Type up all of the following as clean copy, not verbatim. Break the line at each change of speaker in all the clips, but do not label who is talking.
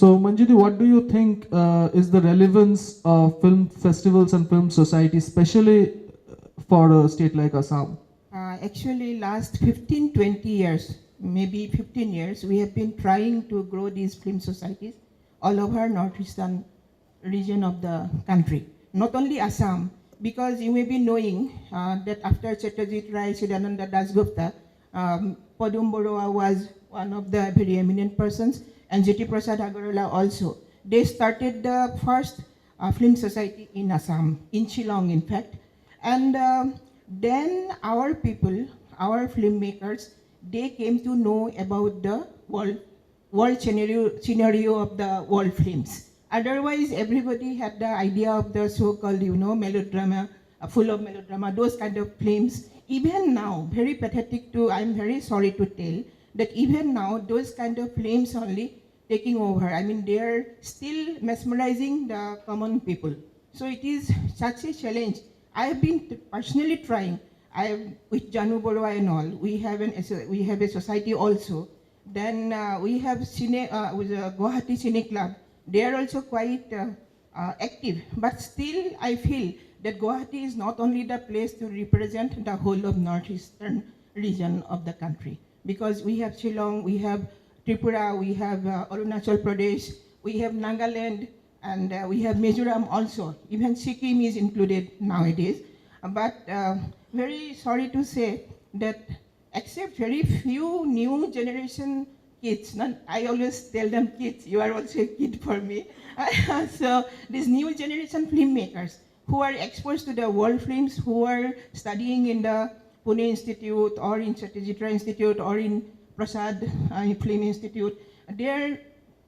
So, Manju, what do you think is the relevance of film festivals and film society, especially for a state like Assam?
Actually, last 15, 20 years, maybe 15 years, we have been trying to grow these film societies all over northeastern region of the country. Not only Assam, because you may be knowing that after Satyajit Rai, Siddhananda Dasgupta, Padum Borah was one of the very eminent persons, and Jyoti Prasad Agarwala also. They started the first film society in Assam, in Shillong in fact. And then our people, our filmmakers, they came to know about the world scenario of the world films. Otherwise, everybody had the idea of the so-called, melodrama, full of melodrama, those kind of films. Even now, very pathetic to, I'm very sorry to tell, that even now, those kind of films only taking over. I mean, they're still mesmerizing the common people. So it is such a challenge. I have been personally trying. With Janu Borah and all, we have a society also. Then we have with Guwahati Cine Club. They are also quite active. But still, I feel that Guwahati is not only the place to represent the whole of northeastern region of the country. Because we have Shillong, we have Tripura, we have Arunachal Pradesh, we have Nagaland, and we have Mizoram also. Even Sikkim is included nowadays. But very sorry to say that except very few new generation kids, I always tell them kids, you are also a kid for me. So these new generation filmmakers who are exposed to the world films, who are studying in the Pune Institute or in Satyajit Ray Institute or in Prasad Film Institute, they are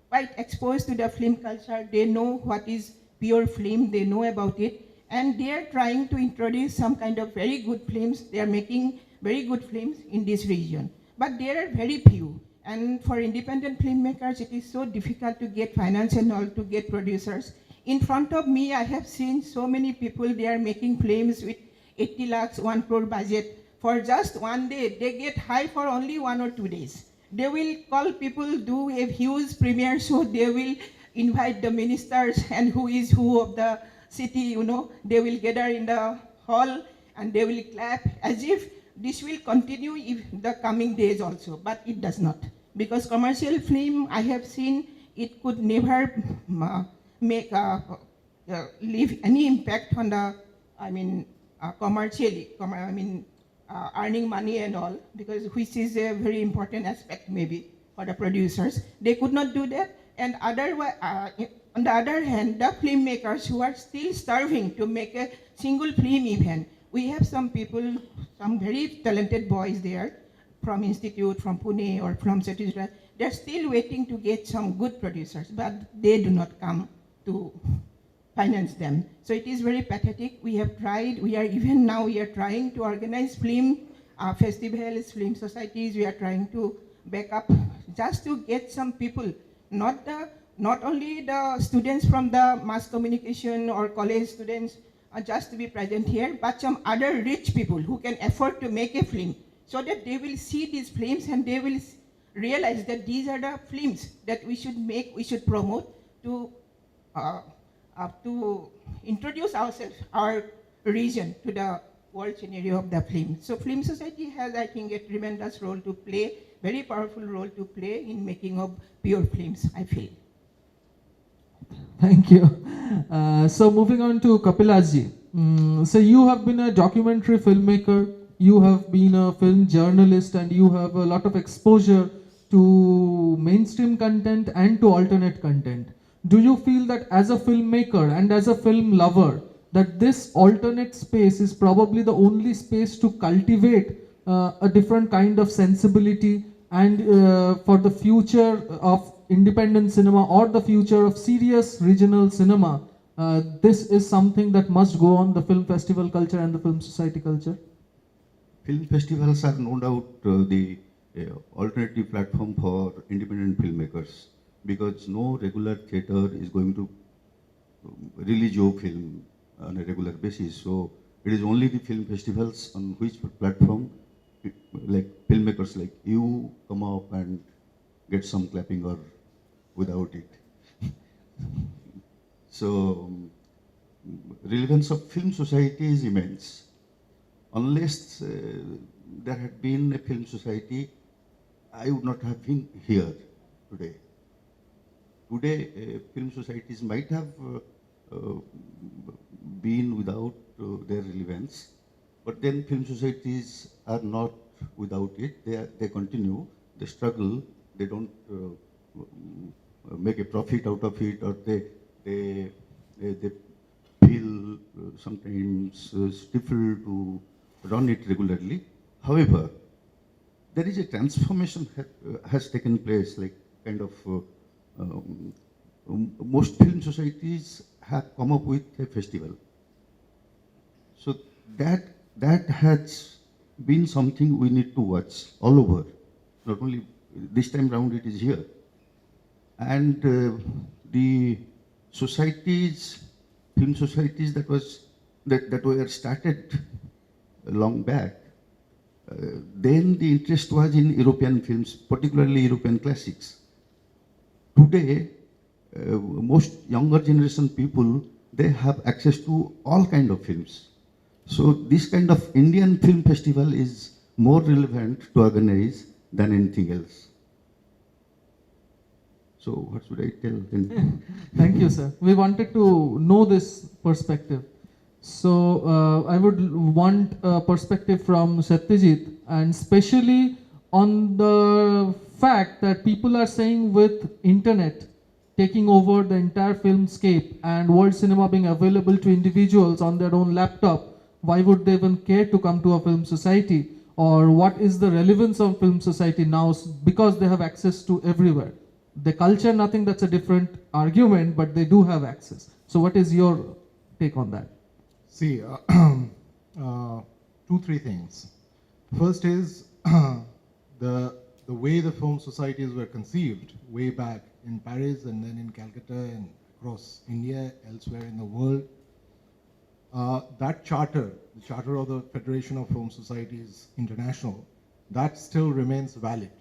quite exposed to the film culture. They know what is pure film, they know about it, and they are trying to introduce some kind of very good films. They are making very good films in this region. But there are very few. And for independent filmmakers, it is so difficult to get finance and all, to get producers. In front of me, I have seen so many people, they are making films with 80 lakhs, 1 crore budget. For just one day, they get high for only 1 or 2 days. They will call people, do a huge premiere show, they will invite the ministers and who is who of the city, they will gather in the hall and they will clap as if this will continue in the coming days also, but it does not. Because commercial film, I have seen, it could never leave any impact on the, commercially, earning money and all, because which is a very important aspect maybe for the producers. They could not do that. And on the other hand, the filmmakers who are still starving to make a single film even, we have some people, some very talented boys there from Institute, from Pune or from Satyajit. They're still waiting to get some good producers, but they do not come to finance them. So it is very pathetic. We have tried, we are trying to organize film festivals, film societies. We are trying to back up just to get some people, not only the students from the mass communication or college students just to be present here, but some other rich people who can afford to make a film, so that they will see these films and they will realize that these are the films that we should make, we should promote to introduce ourselves, our region, to the world scenario of the film. So Film Society has, I think, a tremendous role to play, very powerful role to play in making of pure films, I feel.
Thank you. So moving on to Kapilashji. So you have been a documentary filmmaker, you have been a film journalist, and you have a lot of exposure to mainstream content and to alternate content. Do you feel that as a filmmaker and as a film lover, that this alternate space is probably the only space to cultivate a different kind of sensibility, and for the future of independent cinema or the future of serious regional cinema, this is something that must go on the film festival culture and the film society culture?
Film festivals are no doubt the alternative platform for independent filmmakers, because no regular theater is going to release your film on a regular basis. So it is only the film festivals on which platform like filmmakers like you come up and get some clapping or without it. So, relevance of film society is immense. Unless there had been a film society, I would not have been here today. Today, film societies might have been without their relevance, but then film societies are not without it. They continue, they struggle, they don't make a profit out of it, or they feel sometimes stifled to run it regularly. However, there is a transformation has taken place, like kind of most film societies have come up with a festival. So that has been something we need to watch all over. Not only this time round it is here. And the societies, film societies that were started long back, then the interest was in European films, particularly European classics. Today, most younger generation people, they have access to all kind of films. So this kind of Indian film festival is more relevant to organize than anything else. So what should I tell them?
Thank you, sir. We wanted to know this perspective. So I would want a perspective from Satyajit, and especially on the fact that people are saying with internet taking over the entire filmscape and world cinema being available to individuals on their own laptop, why would they even care to come to a film society? Or what is the relevance of film society now, because they have access to everywhere? The culture, nothing, that's a different argument, but they do have access. So what is your take on that?
See, 2-3 things. First is the way the film societies were conceived way back in Paris and then in Calcutta and across India, elsewhere in the world. That charter, the charter of the Federation of Film Societies International, that still remains valid.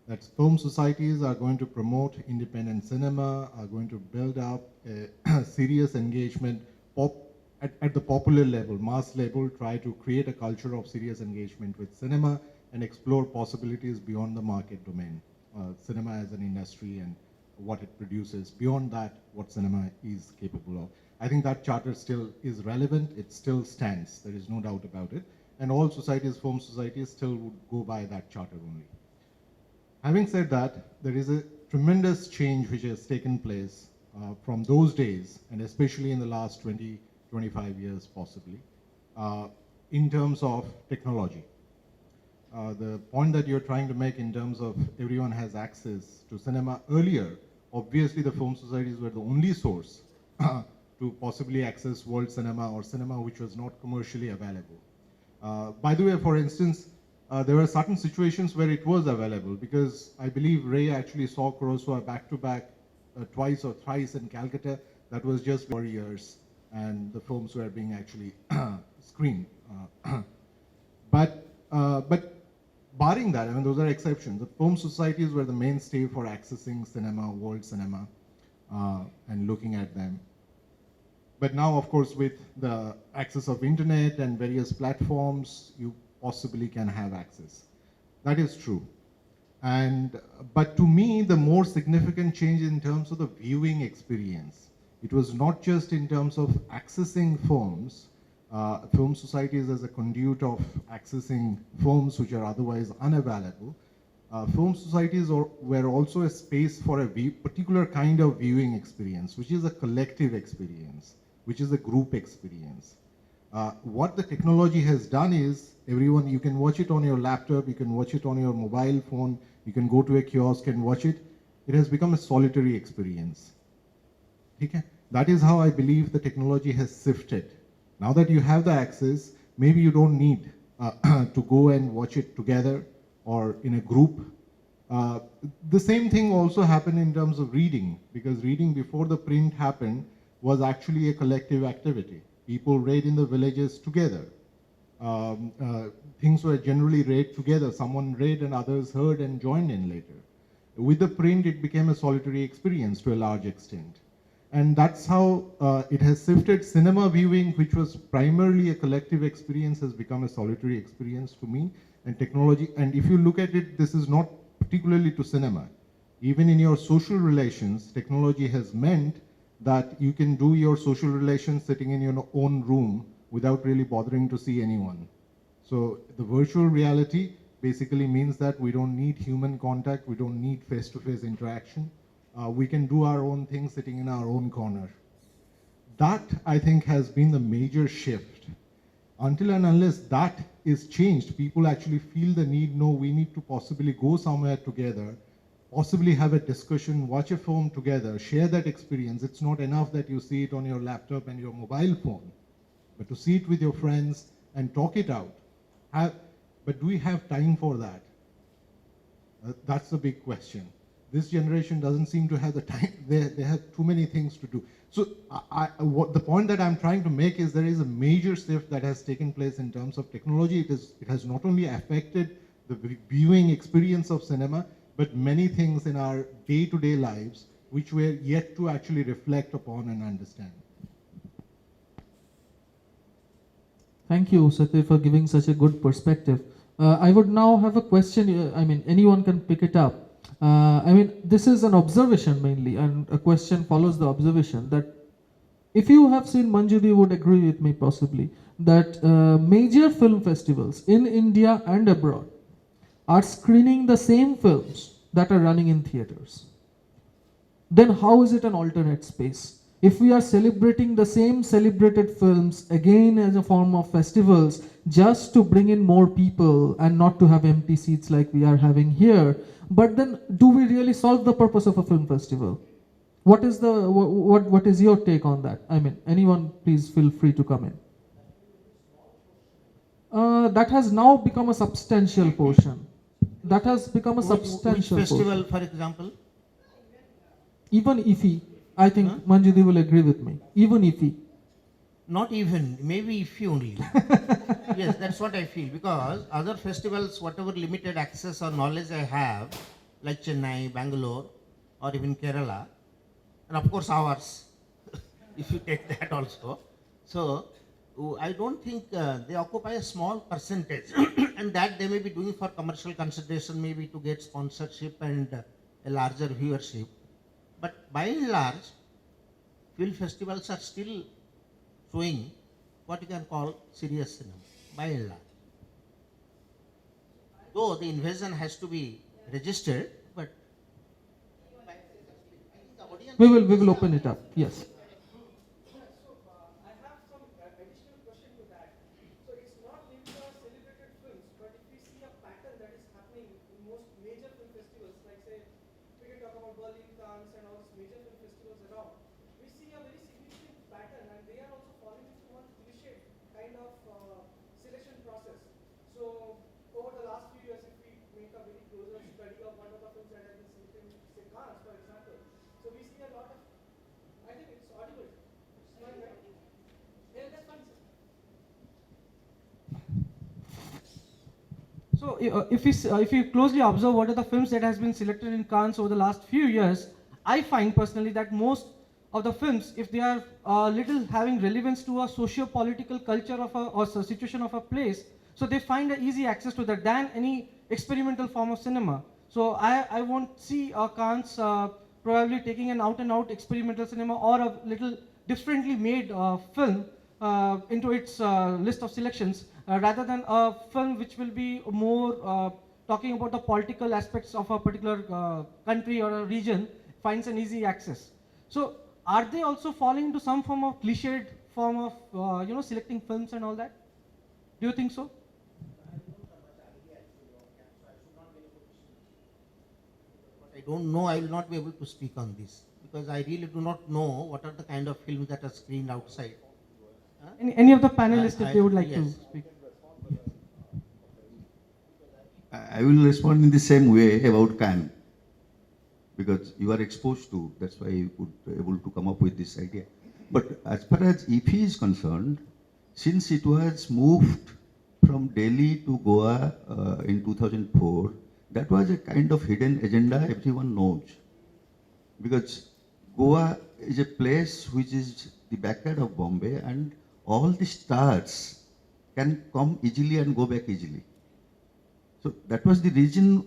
That film societies are going to promote independent cinema, are going to build up a serious engagement at the popular level, mass level, try to create a culture of serious engagement with cinema and explore possibilities beyond the market domain. Cinema as an industry and what it produces, beyond that, what cinema is capable of. I think that charter still is relevant, it still stands, there is no doubt about it. And all societies, film societies, still would go by that charter only. Having said that, there is a tremendous change which has taken place from those days, and especially in the last 20, 25 years possibly, in terms of technology. The point that you're trying to make in terms of everyone has access to cinema earlier, obviously the film societies were the only source to possibly access world cinema or cinema which was not commercially available. By the way, for instance, there were certain situations where it was available, because I believe Ray actually saw Kurosawa back-to-back twice or thrice in Calcutta. That was just for years, and the films were being actually screened. But barring that, I mean, those are exceptions. The film societies were the mainstay for accessing cinema, world cinema, and looking at them. But now, of course, with the access of internet and various platforms, you possibly can have access. That is true. But to me, the more significant change in terms of the viewing experience, it was not just in terms of accessing films, film societies as a conduit of accessing films which are otherwise unavailable. Film societies were also a space for a particular kind of viewing experience, which is a collective experience, which is a group experience. What the technology has done is, everyone, you can watch it on your laptop, you can watch it on your mobile phone, you can go to a kiosk and watch it. It has become a solitary experience. Okay? That is how I believe the technology has shifted. Now that you have the access, maybe you don't need to go and watch it together or in a group. The same thing also happened in terms of reading, because reading before the print happened was actually a collective activity. People read in the villages together. Things were generally read together. Someone read and others heard and joined in later. With the print, it became a solitary experience to a large extent. And that's how it has shifted. Cinema viewing, which was primarily a collective experience, has become a solitary experience for me. And technology, and if you look at it, this is not particularly to cinema. Even in your social relations, technology has meant that you can do your social relations sitting in your own room without really bothering to see anyone. So the virtual reality basically means that we don't need human contact, we don't need face-to-face interaction. We can do our own thing sitting in our own corner. That, I think, has been the major shift. Until and unless that is changed, people actually feel the need, no, we need to possibly go somewhere together, possibly have a discussion, watch a film together, share that experience. It's not enough that you see it on your laptop and your mobile phone, but to see it with your friends and talk it out. But do we have time for that? That's the big question. This generation doesn't seem to have the time. They have too many things to do. So the point that I'm trying to make is there is a major shift that has taken place in terms of technology. It has not only affected the viewing experience of cinema, but many things in our day-to-day lives which we're yet to actually reflect upon and understand.
Thank you, Satya, for giving such a good perspective. I would now have a question. Anyone can pick it up. This is an observation mainly, and a question follows the observation that if you have seen Manju, you would agree with me possibly that major film festivals in India and abroad are screening the same films that are running in theaters. Then how is it an alternate space? If we are celebrating the same celebrated films again as a form of festivals just to bring in more people and not to have empty seats like we are having here, but then do we really solve the purpose of a film festival? What is your take on that? Anyone please feel free to come in. That has now become a substantial portion. That has become a substantial
Which festival,
portion.
for example?
Even IFI, I think Manju will agree with me. Even IFI.
Not even, maybe if you only. Yes, that's what I feel. Because other festivals, whatever limited access or knowledge I have, like Chennai, Bangalore, or even Kerala, and of course ours, if you take that also. So, I don't think they occupy a small percentage, and that they may be doing for commercial consideration, maybe to get sponsorship and a larger viewership. But by and large, film festivals are still showing what you can call serious cinema, by and large. Though the invasion has to be registered, but
We will open it up. Yes.
I have some additional question to that. So it's not in the celebrated films, but if we see a pattern that is happening in most major film festivals, like say, we can talk about Berlin, Cannes, and all these major film festivals around, we see a very significant pattern, and they are also falling into one cliche kind of selection process. So over the last few years, if we make a very closer study of one of the films that have been selected, say Cannes, for example, so we see a lot of, I think it's audible. Right? Yeah, that's fine, sir. So if you closely observe what are the films that has been selected in Cannes over the last few years, I find personally that most of the films, if they are little having relevance to a socio-political culture of or situation of a place, so they find an easy access to that than any experimental form of cinema. So I won't see Cannes probably taking an out-and-out experimental cinema or a little differently made film into its list of selections, rather than a film which will be more talking about the political aspects of a particular country or a region, finds an easy access. So are they also falling into some form of cliched form of selecting films and all that? Do you think so?
I don't know, I will not be able to speak on this because I really do not know what are the kind of films that are screened outside.
Any of the panelists, if they would like to
yes.
speak.
I will respond in the same way about Cannes, because you are exposed to, that's why you could able to come up with this idea. But as far as IFI is concerned, since it was moved from Delhi to Goa in 2004, that was a kind of hidden agenda everyone knows. Because Goa is a place which is the backyard of Bombay, and all the stars can come easily and go back easily. So that was the reason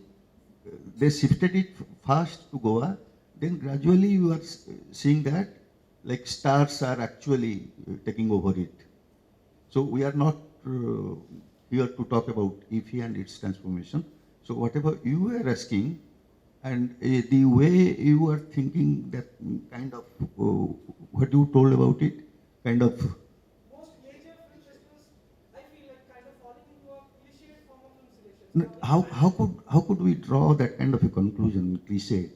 they shifted it first to Goa. Then gradually you are seeing that like stars are actually taking over it. So we are not here to talk about IFI and its transformation. So whatever you were asking, and the way you are thinking, that kind of what you told about it, kind of.
Most major film festivals, I feel like kind of falling into a cliched form of film selection.
How could we draw that kind of a conclusion, cliche,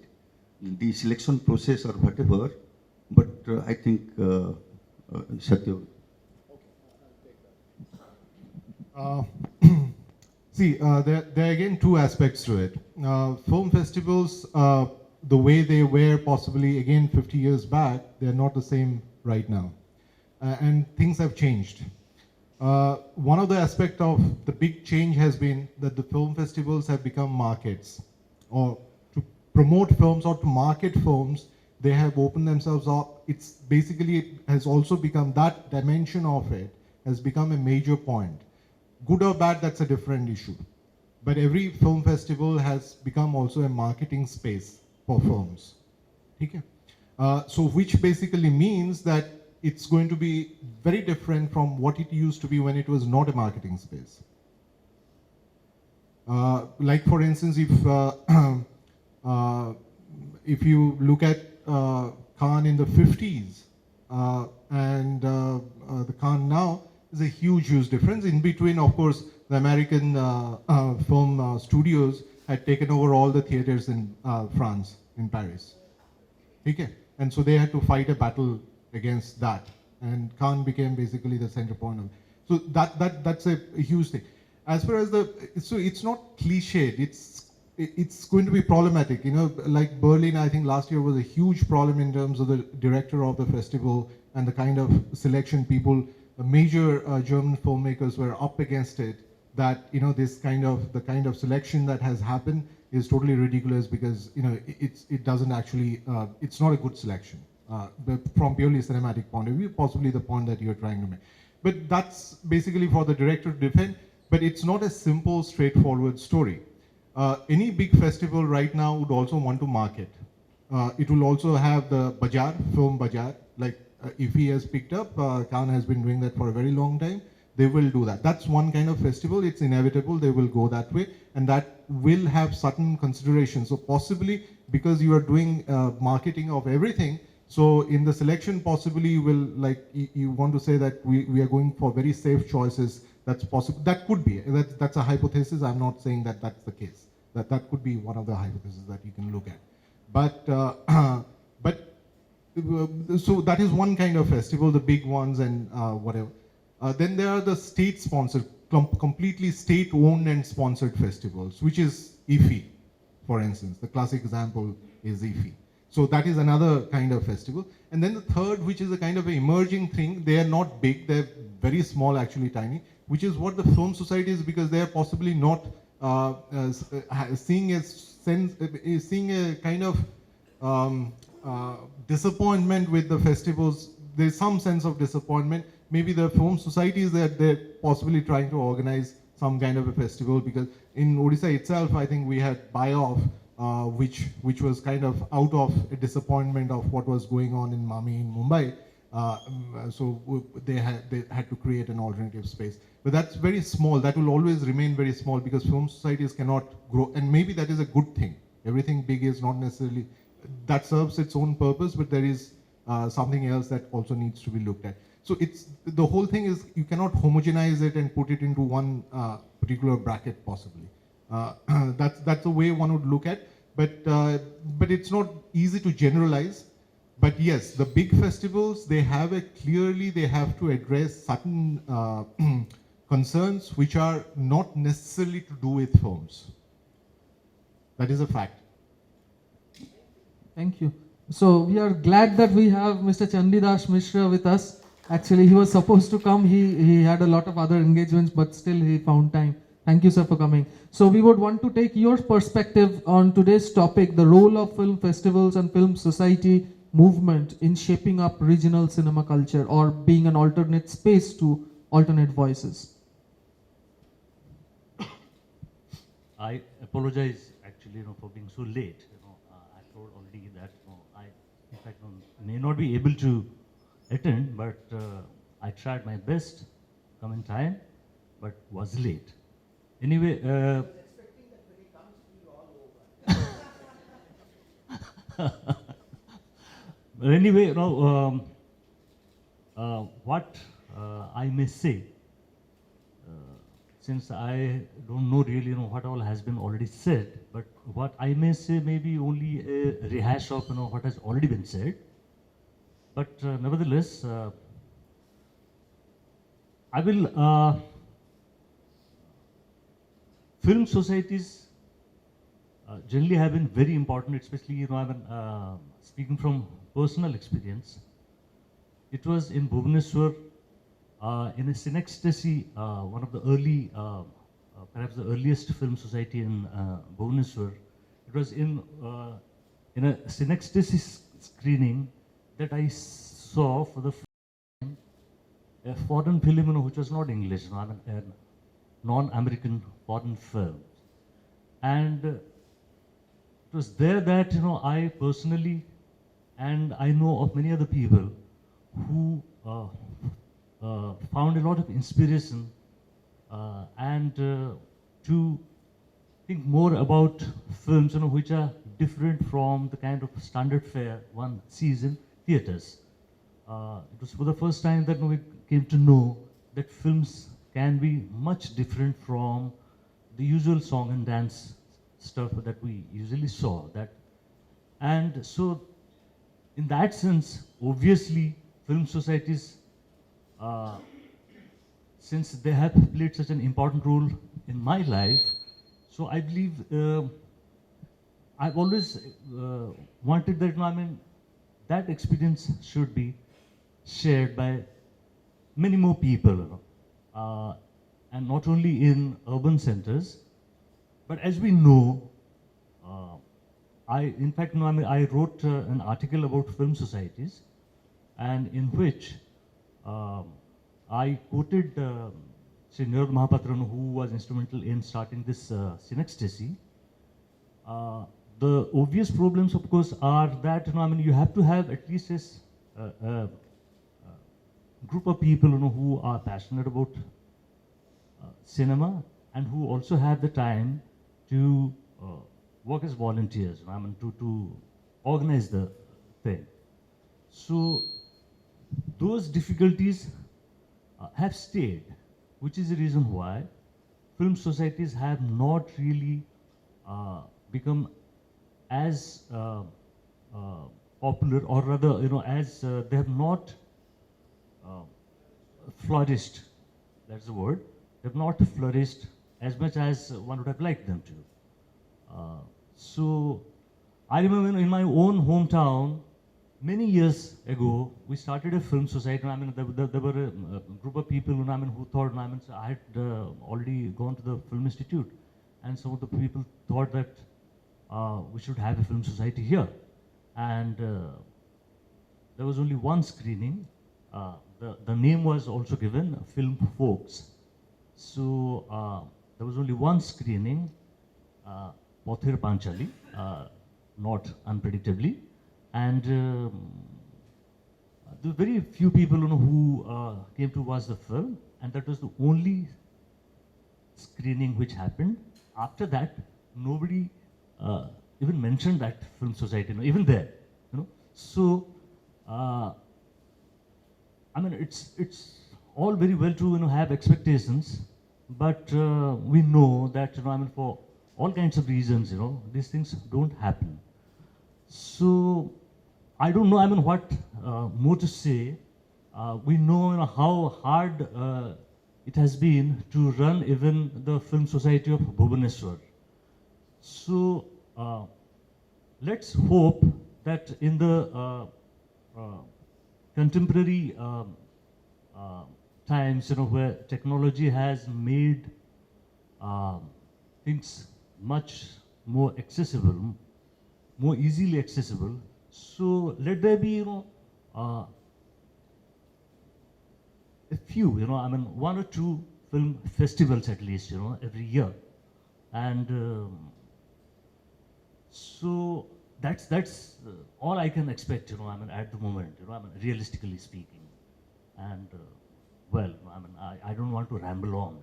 the selection process or whatever? But I think Satya.
See, there are again two aspects to it. Film festivals, the way they were possibly again 50 years back, they're not the same right now. And things have changed. One of the aspects of the big change has been that the film festivals have become markets. Or to promote films or to market films, they have opened themselves up. It's basically, it has also become, that dimension of it has become a major point. Good or bad, that's a different issue. But every film festival has become also a marketing space for films. Okay? So which basically means that it's going to be very different from what it used to be when it was not a marketing space. Like for instance, if you look at Cannes in the 50s and the Cannes now, there's a huge difference. In between, of course, the American film studios had taken over all the theaters in France, in Paris. Okay? And so they had to fight a battle against that. And Cannes became basically the center point of it. So that's a huge thing. As far as so it's not cliched, it's going to be problematic. You know, like Berlin, I think last year was a huge problem in terms of the director of the festival and the kind of selection people. The major German filmmakers were up against it, that, you know, the kind of selection that has happened is totally ridiculous, because, you know, it doesn't actually, it's not a good selection from purely cinematic point of view, possibly the point that you're trying to make. But that's basically for the director to defend, but it's not a simple, straightforward story. Any big festival right now would also want to market. It will also have the Bazaar, film Bazaar, like if he has picked up, Cannes has been doing that for a very long time, they will do that. That's one kind of festival, it's inevitable, they will go that way, and that will have certain considerations. So possibly, because you are doing marketing of everything, so in the selection possibly you will, like, you want to say that we are going for very safe choices. That's possible, that could be, that's a hypothesis, I'm not saying that that's the case. That could be one of the hypotheses that you can look at. But so that is one kind of festival, the big ones and whatever. Then there are the state-sponsored, completely state-owned and sponsored festivals, which is IFI, for instance. The classic example is IFI. So that is another kind of festival. And then the third, which is a kind of an emerging thing, they are not big, they're very small, actually tiny, which is what the film society is, because they are possibly not seeing a kind of disappointment with the festivals. There's some sense of disappointment. Maybe the film societies that they're possibly trying to organize some kind of a festival, because in Odisha itself, I think we had Buy Off, which was kind of out of a disappointment of what was going on in Mami in Mumbai. So they had to create an alternative space. But that's very small. That will always remain very small, because film societies cannot grow. And maybe that is a good thing. Everything big is not necessarily, that serves its own purpose, but there is something else that also needs to be looked at. So the whole thing is, you cannot homogenize it and put it into one particular bracket possibly. That's the way one would look at, but it's not easy to generalize. But yes, the big festivals, they have to address certain concerns which are not necessarily to do with films. That is a fact.
Thank you. So we are glad that we have Mr. Chandidas Mishra with us. Actually, he was supposed to come. He had a lot of other engagements, but still he found time. Thank you, sir, for coming. So we would want to take your perspective on today's topic, the role of film festivals and film society movement in shaping up regional cinema culture or being an alternate space to alternate voices?
I apologize actually, for being so late. I told already that I, in fact, may not be able to attend, but I tried my best, come in time, but was late. Anyway. But anyway, what I may say, since I don't know really what all has been already said, but what I may say may be only a rehash of what has already been said. But nevertheless, I will. Film societies generally have been very important, especially speaking from personal experience. It was in Bhubaneswar, in a Synectasy, one of the early, perhaps the earliest film society in Bhubaneswar. It was in a Synectasy screening that I saw for the first time a foreign film, which was not English, a non-American foreign film. And it was there that I personally, and I know of many other people who found a lot of inspiration and to think more about films which are different from the kind of standard fare one sees in theaters. It was for the first time that we came to know that films can be much different from the usual song and dance stuff that we usually saw. And so, in that sense, obviously, film societies, since they have played such an important role in my life, so I believe I've always wanted that, that experience should be shared by many more people, and not only in urban centers, but as we know, in fact, I wrote an article about film societies, and in which I quoted Sri Nirad Mahapatran, who was instrumental in starting this Synectasy. The obvious problems, of course, are that you have to have at least a group of people who are passionate about cinema and who also have the time to work as volunteers, to organize the thing. So those difficulties have stayed, which is the reason why film societies have not really become as popular, or rather, as they have not flourished. That's the word. They have not flourished as much as one would have liked them to. So I remember in my own hometown, many years ago, we started a film society. There were a group of people who thought, I had already gone to the Film Institute, and some of the people thought that we should have a film society here. And there was only one screening. The name was also given, Film Folks. So there was only one screening, Pothir Panchali, not unpredictably. And there were very few people who came to watch the film, and that was the only screening which happened. After that, nobody even mentioned that film society, even there. So it's all very well to have expectations, but we know that for all kinds of reasons, these things don't happen. So I don't know, what more to say. We know, how hard it has been to run even the Film Society of Bhubaneswar. So let's hope that in the contemporary times, where technology has made things much more accessible, more easily accessible, So let there be, a few, one or two film festivals at least, every year. And so that's all I can expect, at the moment, realistically speaking. And well, I don't want to ramble on,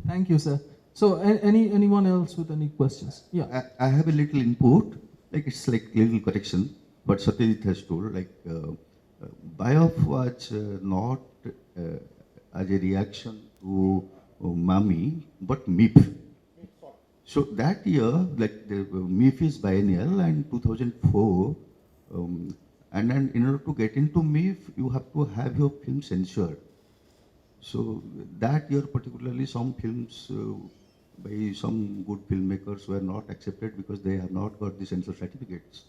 Thank you, sir. So, anyone else with any questions? Yeah.
I have a little input, like it's like little correction, what Satyajit has told, like Biof was not as a reaction to Mami, but MIP. So that year, like the MIF is biennial and 2004, and then in order to get into MIF, you have to have your film censored. So that year particularly some films by some good filmmakers were not accepted because they have not got the censor certificates.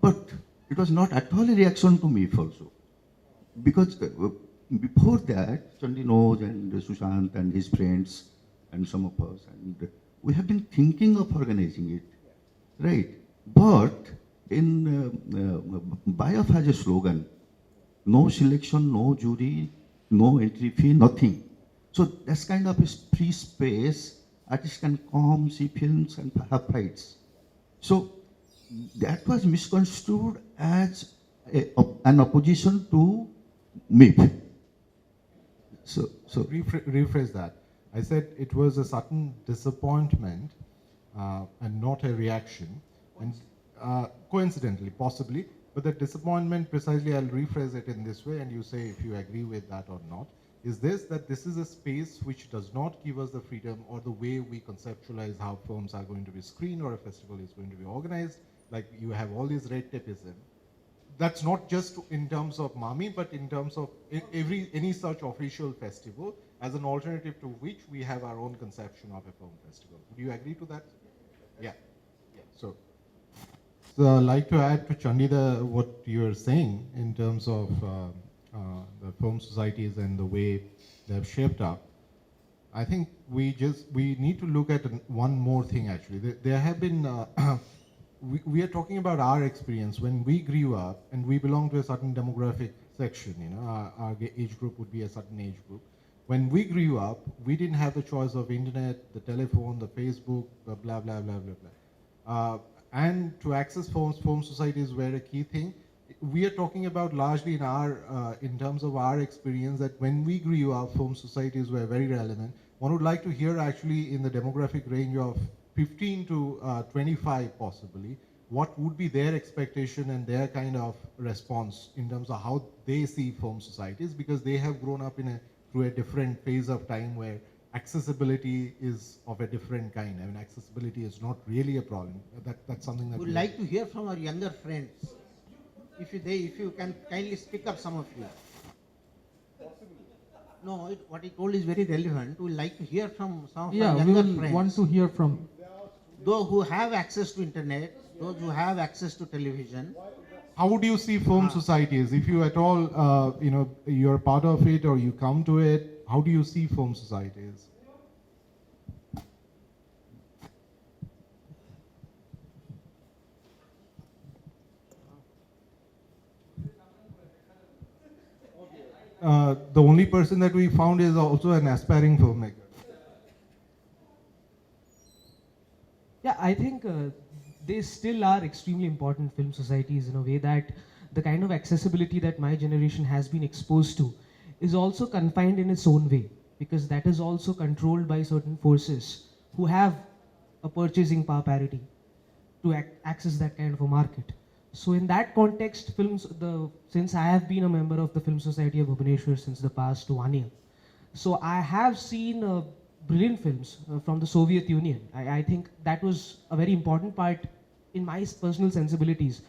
But it was not at all a reaction to MIF also. Because before that, Chandi knows and Sushant and his friends and some of us, and we have been thinking of organizing it, right? But in BIOF has a slogan, no selection, no jury, no entry fee, nothing. So that's kind of a free space, artists can come, see films and have fights. So that was misconstrued as an opposition to MIP. So
Rephrase that. I said it was a sudden disappointment and not a reaction. And coincidentally, possibly, but the disappointment, precisely, I'll rephrase it in this way and you say if you agree with that or not, is that this is a space which does not give us the freedom or the way we conceptualize how films are going to be screened or a festival is going to be organized. Like you have all these red tapeism. That's not just in terms of Mami, but in terms of any such official festival, as an alternative to which we have our own conception of a film festival. Would you agree to that? Yeah. So I'd like to add to Chandida what you're saying in terms of the film societies and the way they've shaped up. I think we need to look at one more thing actually. There have been, we are talking about our experience when we grew up and we belong to a certain demographic section, our age group would be a certain age group. When we grew up, we didn't have the choice of internet, the telephone, the Facebook, blah, blah, blah, blah, blah. And to access film societies were a key thing. We are talking about largely in terms of our experience that when we grew up, film societies were very relevant. One would like to hear actually in the demographic range of 15 to 25 possibly, what would be their expectation and their kind of response in terms of how they see film societies, because they have grown up through a different phase of time where accessibility is of a different kind. I mean, accessibility is not really a problem. That's something that
we would like to hear from our younger friends. If you can kindly speak up, some of you. No, what he told is very relevant. We would like to hear from some of our younger
we will
friends.
want to hear from
Those who have access to internet, those who have access to television.
How would you see film societies? If you at all, you're part of it or you come to it, how do you see film societies? The only person that we found is also an aspiring filmmaker.
Yeah, I think they still are extremely important film societies in a way that the kind of accessibility that my generation has been exposed to is also confined in its own way, because that is also controlled by certain forces who have a purchasing power parity to access that kind of a market. So in that context, since I have been a member of the Film Society of Bhubaneswar since the past 1 year, so I have seen brilliant films from the Soviet Union. I think that was a very important part in my personal sensibilities,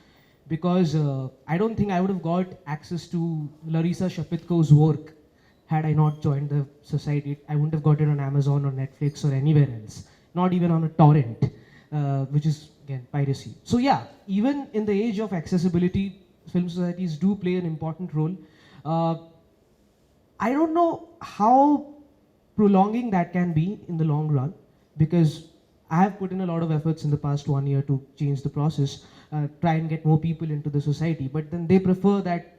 because I don't think I would have got access to Larisa Shepitko's work had I not joined the society. I wouldn't have got it on Amazon or Netflix or anywhere else, not even on a torrent, which is, again, piracy. So yeah, even in the age of accessibility, film societies do play an important role. I don't know how prolonging that can be in the long run, because I have put in a lot of efforts in the past 1 year to change the process, try and get more people into the society, but then they prefer that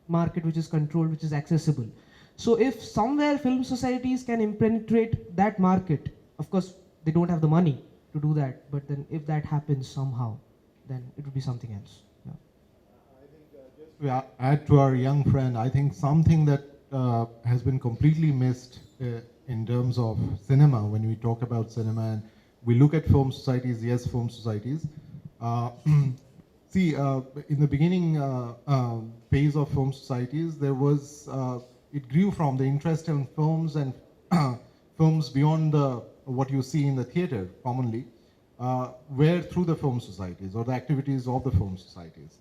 market which is controlled, which is accessible. So if somewhere film societies can penetrate that market, of course they don't have the money to do that, but then if that happens somehow, then it would be something else. Yeah.
To add to our young friend, I think something that has been completely missed in terms of cinema, when we talk about cinema and we look at film societies, yes, film societies. See, in the beginning phase of film societies, there was, it grew from the interest in films and films beyond what you see in the theater commonly, were through the film societies or the activities of the film societies.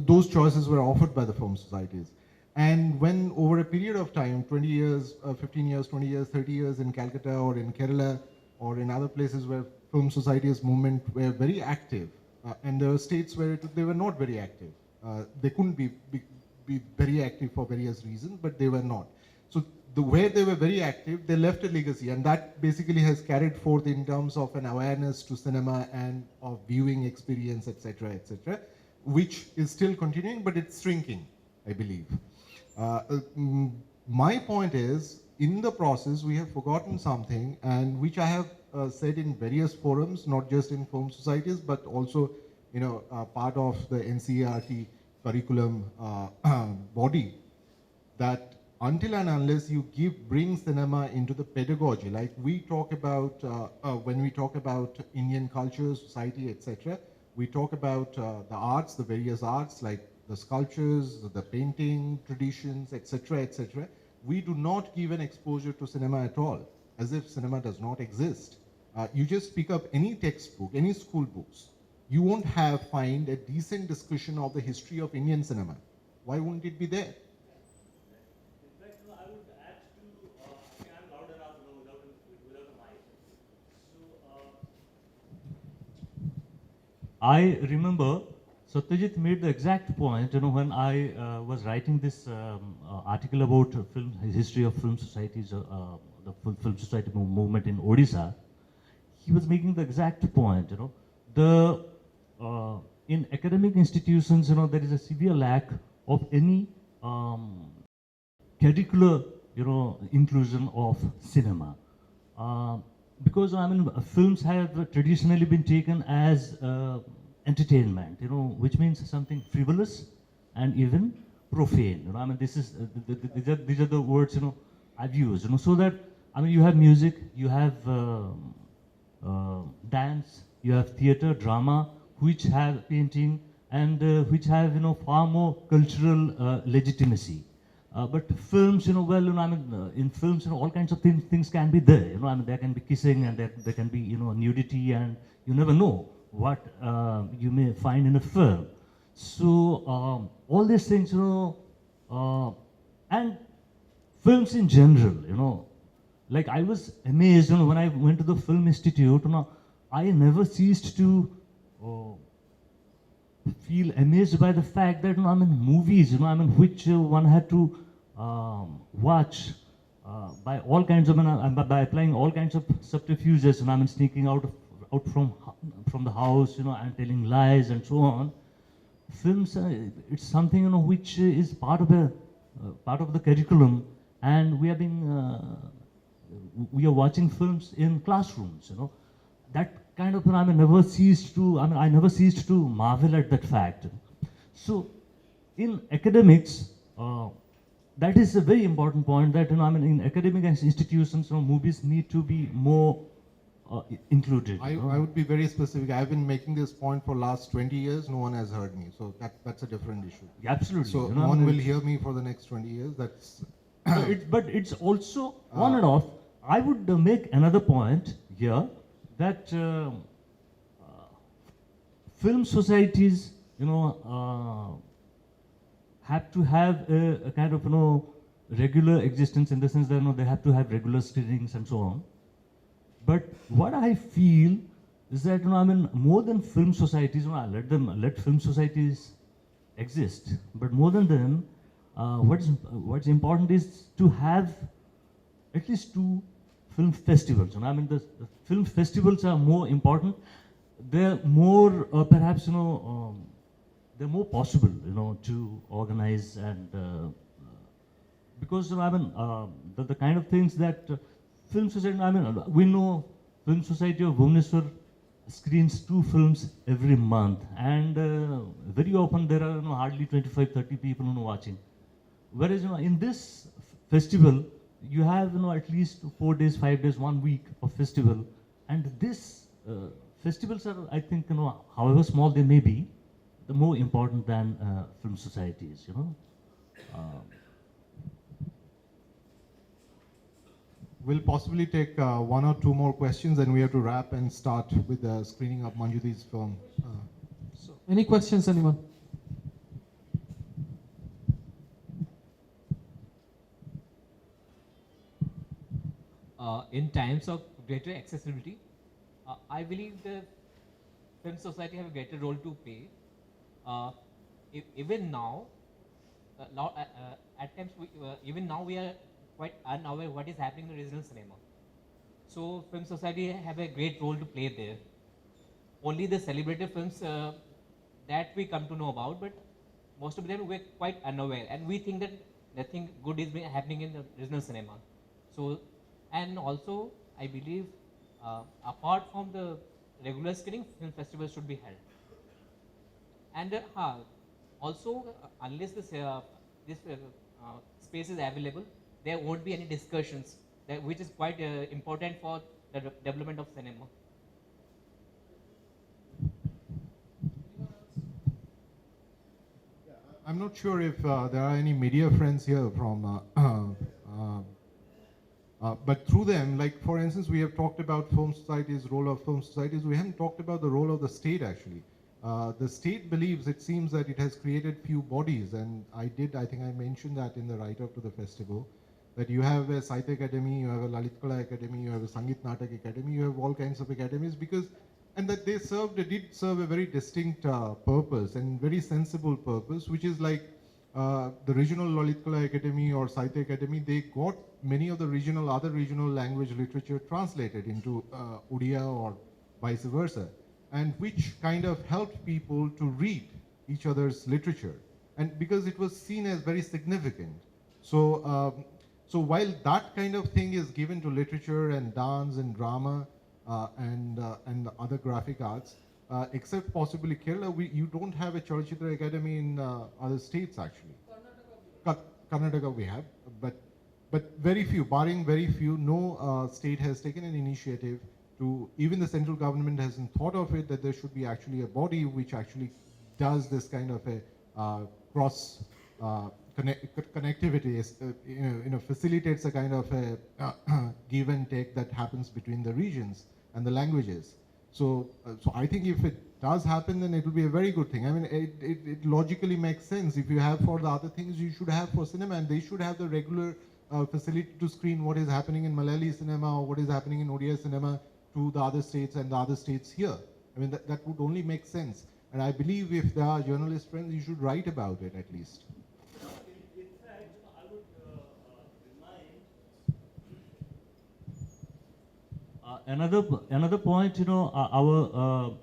Those choices were offered by the film societies. And when over a period of time, 20 years, 15 years, 20 years, 30 years in Calcutta or in Kerala or in other places where film societies movement were very active, and there were states where they were not very active. They couldn't be very active for various reasons, but they were not. So where they were very active, they left a legacy, and that basically has carried forth in terms of an awareness to cinema and of viewing experience, etc., which is still continuing, but it's shrinking, I believe. My point is, in the process, we have forgotten something, and which I have said in various forums, not just in film societies, but also, part of the NCERT curriculum body, that until and unless you bring cinema into the pedagogy, like we talk about when we talk about Indian culture, society, etc., we talk about the arts, the various arts, like the sculptures, the painting traditions, etc., etc. We do not give an exposure to cinema at all, as if cinema does not exist. You just pick up any textbook, any school books, you won't find a decent discussion of the history of Indian cinema. Why wouldn't it be there?
I remember Satyajit made the exact point, when I was writing this article about history of film societies, the film society movement in Odisha. He was making the exact point, in academic institutions, there is a severe lack of any curricular, inclusion of cinema. Because films have traditionally been taken as entertainment, which means something frivolous and even profane. These are the words I've used. So that you have music, you have dance, you have theater, drama, which have painting, and which have far more cultural legitimacy. But films, in films, all kinds of things can be there. There can be kissing, and there can be, nudity, and you never know what you may find in a film. So all these things, and films in general, like I was amazed, when I went to the Film Institute, I never ceased to feel amazed by the fact that movies, which one had to watch by all kinds of, by applying all kinds of subterfuges, sneaking out from the house, and telling lies and so on. Films, it's something which is part of the curriculum, and we are watching films in classrooms. That kind of I never ceased to marvel at that fact. So in academics, that is a very important point, that in academic institutions, movies need to be more included.
I would be very specific. I've been making this point for last 20 years. No one has heard me, so that's a different issue.
Absolutely.
So no one will hear me for the next 20 years. That's.
But it's also on and off. I would make another point here, that film societies, have to have a kind of, regular existence, in the sense that they have to have regular screenings and so on. But what I feel is that, more than film societies, let film societies exist. But more than them, what's important is to have at least 2 film festivals. I mean, the film festivals are more important. They're more, perhaps, they're more possible, to organize and because I mean, the kind of things that film society. I mean, we know Film Society of Bhubaneswar screens 2 films every month, and very often there are hardly 25-30 people watching. Whereas in this festival, you have at least 4 days, 5 days, 1 week of festival, and this festivals are, I think, however small they may be, the more important than film societies.
We'll possibly take 1 or 2 more questions, and we have to wrap and start with the screening of Manjudi's film.
So, any questions, anyone?
In times of greater accessibility, I believe the film society have a greater role to play. Even now, at times, even now we are quite unaware what is happening in the regional cinema. So, film society have a great role to play there. Only the celebrated films that we come to know about, but most of them we're quite unaware, and we think that nothing good is happening in the regional cinema. So, and also I believe apart from the regular screening, film festivals should be held. And also, unless this space is available, there won't be any discussions, which is quite important for the development of cinema.
I'm not sure if there are any media friends here from, but through them, like for instance, we have talked about film societies, role of film societies. We haven't talked about the role of the state actually. The state believes, it seems that it has created few bodies, and I think I mentioned that in the write-up to the festival, that you have a Sahitya Academy, you have a Lalit Kala Academy, you have a Sangeet Natak Academy, you have all kinds of academies, because, and that they did serve a very distinct purpose and very sensible purpose, which is like the regional Lalit Kala Academy or Sahitya Academy, they got many of the other regional language literature translated into Odia or vice versa, and which kind of helped people to read each other's literature, and because it was seen as very significant. So, so while that kind of thing is given to literature and dance and drama and other graphic arts, except possibly Kerala, you don't have a Chalachitra Academy in other states actually. Karnataka we have, but very few, barring very few, no state has taken an initiative to, even the central government hasn't thought of it, that there should be actually a body which actually does this kind of a cross connectivity, facilitates a kind of a give and take that happens between the regions and the languages. So I think if it does happen, then it will be a very good thing. I mean, it logically makes sense. If you have for the other things, you should have for cinema, and they should have the regular facility to screen what is happening in Malayali cinema or what is happening in Odia cinema to the other states and the other states here. I mean, that would only make sense. And I believe if there are journalist friends, you should write about it at least.
In fact, I would remind another point. Our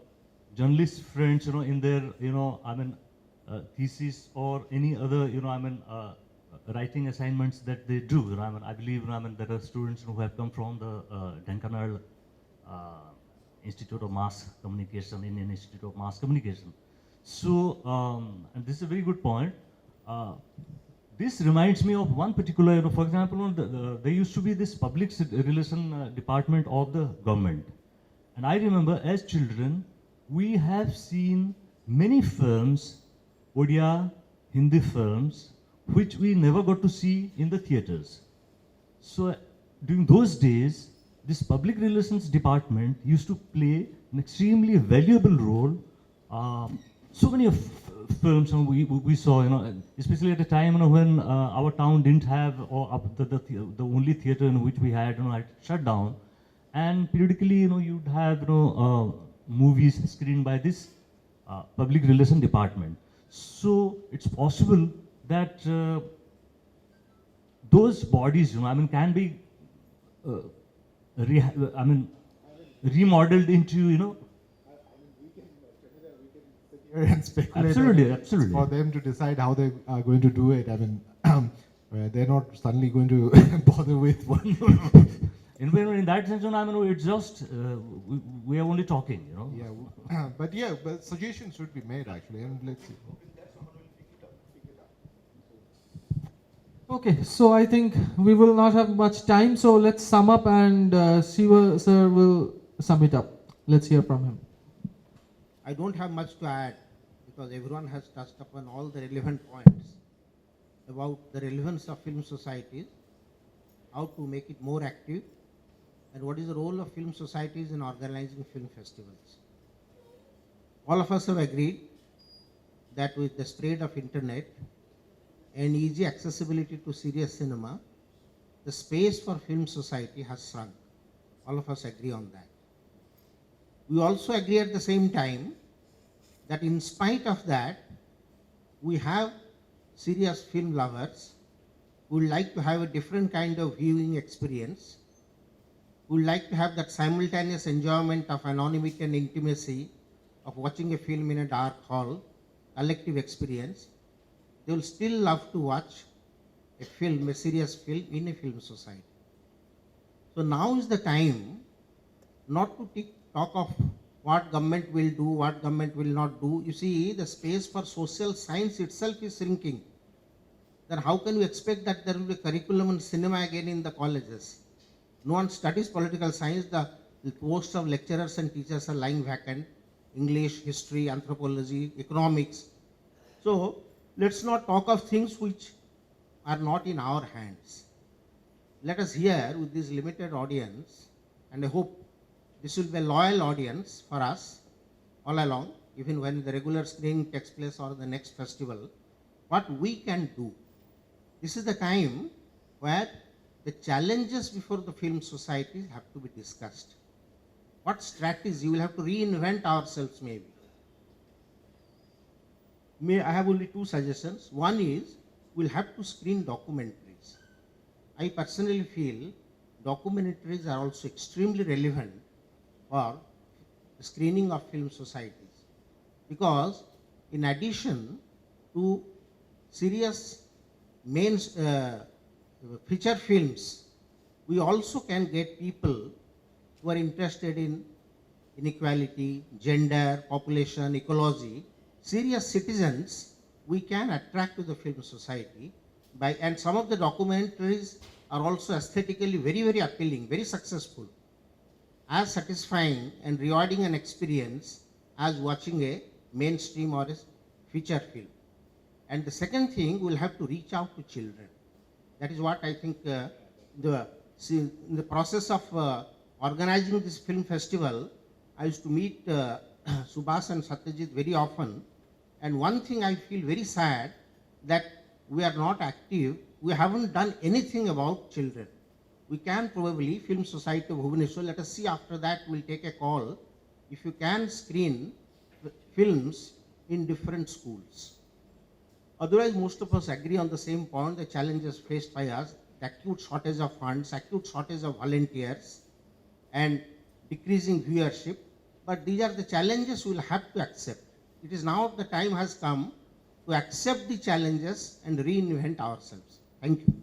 journalist friends, in their, thesis or any other, writing assignments that they do. I believe, there are students who have come from the Dhenkanal Institute of Mass Communication, Indian Institute of Mass Communication. So, and this is a very good point. This reminds me of one particular, for example, there used to be this public relation department of the government. And I remember as children, we have seen many films, Odia, Hindi films, which we never got to see in the theaters. So during those days, this public relations department used to play an extremely valuable role. So many of films we saw, especially at the time when our town didn't have, or the only theater in which we had, had shut down, and periodically, you'd have, movies screened by this public relation department. So it's possible that those bodies, can be remodeled into,
And speculate.
Absolutely,
It's
absolutely.
for them to decide how they are going to do it. I mean, they're not suddenly going to bother with one.
in that sense, it's just, we are only talking,
Yeah, but suggestions should be made actually, and let's see.
Okay, so I think we will not have much time, so let's sum up and Shiva sir will sum it up. Let's hear from him.
I don't have much to add because everyone has touched upon all the relevant points about the relevance of film societies, how to make it more active, and what is the role of film societies in organizing film festivals. All of us have agreed that with the spread of internet and easy accessibility to serious cinema, the space for film society has shrunk. All of us agree on that. We also agree at the same time that in spite of that, we have serious film lovers who would like to have a different kind of viewing experience, who would like to have that simultaneous enjoyment of anonymity and intimacy of watching a film in a dark hall, collective experience. They will still love to watch a film, a serious film in a film society. So now is the time not to talk of what government will do, what government will not do. You see, the space for social science itself is shrinking. Then how can you expect that there will be a curriculum in cinema again in the colleges? No one studies political science. The posts of lecturers and teachers are lying vacant. English, history, anthropology, economics. So let's not talk of things which are not in our hands. Let us hear with this limited audience, and I hope this will be a loyal audience for us all along, even when the regular screening takes place or the next festival, what we can do. This is the time where the challenges before the film society have to be discussed. What strategy? We will have to reinvent ourselves maybe. I have only two suggestions. One is we'll have to screen documentaries. I personally feel documentaries are also extremely relevant for screening of film societies, because in addition to serious main feature films, we also can get people who are interested in inequality, gender, population, ecology, serious citizens we can attract to the film society by, and some of the documentaries are also aesthetically very, very appealing, very successful, as satisfying and rewarding an experience as watching a mainstream or a feature film. And the second thing, we'll have to reach out to children. That is what I think in the process of organizing this film festival, I used to meet Subhas and Satyajit very often. And one thing I feel very sad, that we are not active, we haven't done anything about children. We can probably, Film Society of Bhubaneswar, let us see after that, we'll take a call, if you can screen films in different schools. Otherwise, most of us agree on the same point, the challenges faced by us, the acute shortage of funds, acute shortage of volunteers, and decreasing viewership. But these are the challenges we'll have to accept. It is now the time has come to accept the challenges and reinvent ourselves. Thank you.